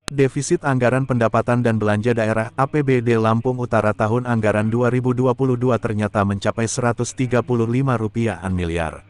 Defisit Anggaran Pendapatan dan Belanja Daerah (APBD) Lampung Utara tahun anggaran 2022 ternyata mencapai Rp135 miliar.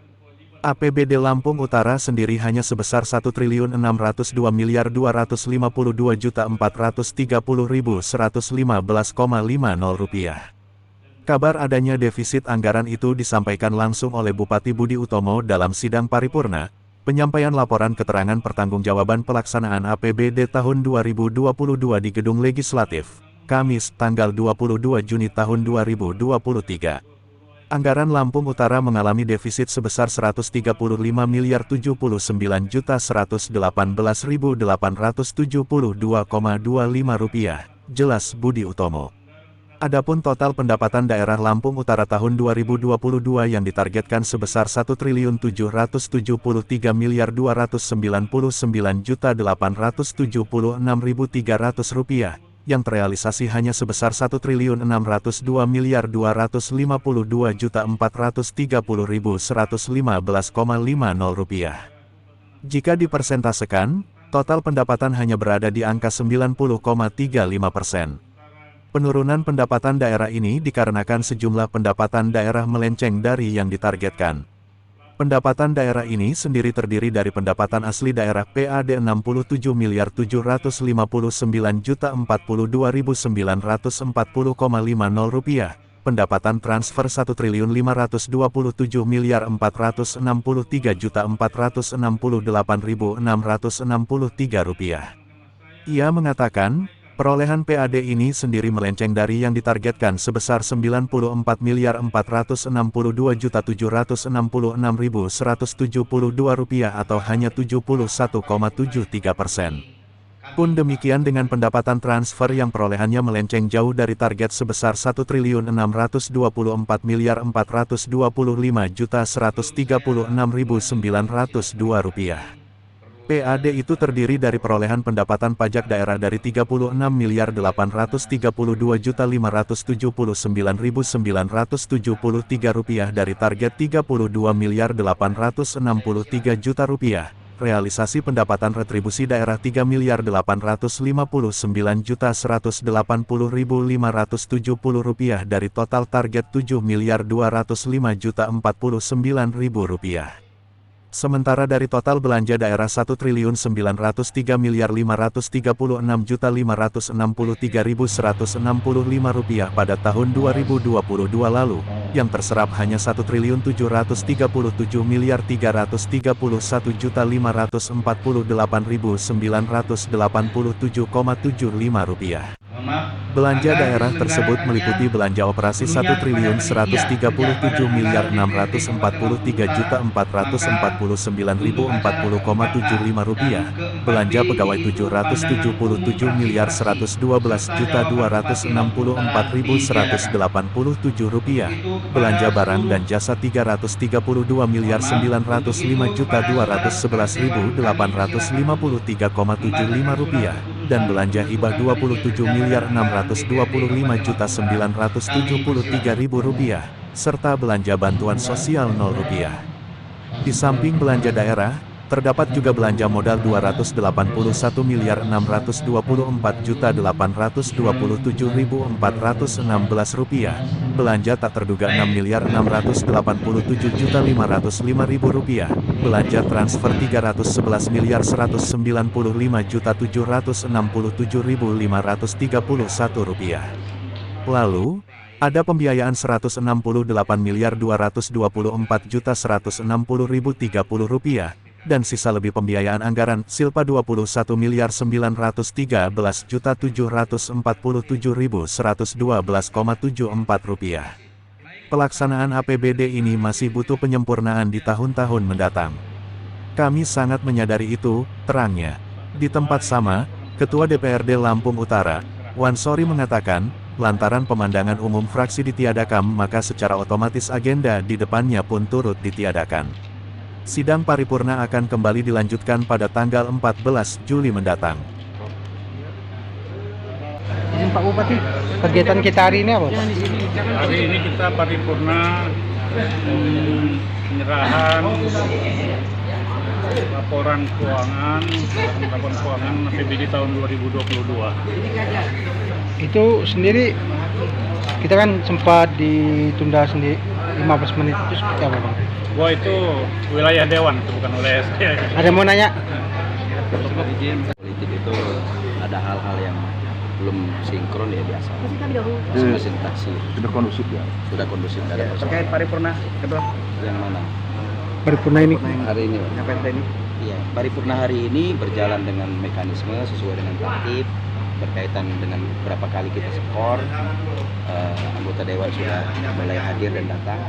APBD Lampung Utara sendiri hanya sebesar Rp1.602.252.430.115,50. Kabar adanya defisit anggaran itu disampaikan langsung oleh Bupati Budi Utomo dalam sidang paripurna, penyampaian laporan keterangan pertanggungjawaban pelaksanaan APBD tahun 2022 di Gedung Legislatif, Kamis, tanggal 22 Juni tahun 2023. Anggaran Lampung Utara mengalami defisit sebesar Rp135.799.118.872,25, jelas Budi Utomo. Adapun total pendapatan daerah Lampung Utara tahun 2022 yang ditargetkan sebesar Rp1.733.299.876.300, yang terrealisasi hanya sebesar Rp1.602.252.430.115,50. Jika dipersentasekan, total pendapatan hanya berada di angka 90,35%. Penurunan pendapatan daerah ini dikarenakan sejumlah pendapatan daerah melenceng dari yang ditargetkan. Pendapatan daerah ini sendiri terdiri dari pendapatan asli daerah PAD Rp67.759.042.940,50, pendapatan transfer Rp1.527.463.468.663. Ia mengatakan, perolehan PAD ini sendiri melenceng dari yang ditargetkan sebesar Rp94.461.766.172 atau hanya 71,73%. Pun demikian dengan pendapatan transfer yang perolehannya melenceng jauh dari target sebesar Rp1.624.425.136.902. PAD itu terdiri dari perolehan pendapatan pajak daerah dari Rp36.839.973 dari target Rp32.863, realisasi pendapatan retribusi daerah Rp3.859.180.570 dari total target Rp7.205.049.000. Sementara dari total belanja daerah Rp1.903.536.563.165 pada tahun 2022 lalu, yang terserap hanya Rp1.731.948.987,75. Belanja daerah tersebut meliputi belanja operasi Rp1.137.643.449.040,75, belanja pegawai Rp777.112.264.187, belanja barang dan jasa Rp332.905.211.853,75, dan belanja hibah Rp26.259.973.000, serta belanja bantuan sosial Rp0. Di samping belanja daerah, terdapat juga belanja modal Rp281.924.827.416, belanja tak terduga Rp6.687.505.000, belanja transfer Rp311.195.797.531. Lalu, ada pembiayaan Rp160.8.224.160.030, dan sisa lebih pembiayaan anggaran Silpa Rp21.913.747.112,74. Pelaksanaan APBD ini masih butuh penyempurnaan di tahun-tahun mendatang. Kami sangat menyadari itu, terangnya. Di tempat sama, Ketua DPRD Lampung Utara, Wan Sori mengatakan, lantaran pemandangan umum fraksi ditiadakan maka secara otomatis agenda di depannya pun turut ditiadakan. Sidang paripurna akan kembali dilanjutkan pada tanggal 14 Juli mendatang. Izin Pak Bupati, kegiatan kita hari ini apa, Pak? Hari ini kita paripurna penyerahan laporan keuangan APBD tahun 2022. Itu sendiri kita kan sempat ditunda sendiri 15 menit, itu seperti apa Bang? Gua itu wilayah dewan, itu bukan wilayah saya. Ada yang mau nanya? Politik itu ada hal-hal yang belum sinkron ya biasa. Masing-masing taksi Sudah kondusif ya. sudah kondusif dari Terkait paripurna kedua yang mana Paripurna ini. hari ini. Pak? apa yang ini? Iya, paripurna hari ini berjalan dengan mekanisme sesuai dengan tertib berkaitan dengan berapa kali kita skor. Anggota dewan sudah mulai hadir dan datang.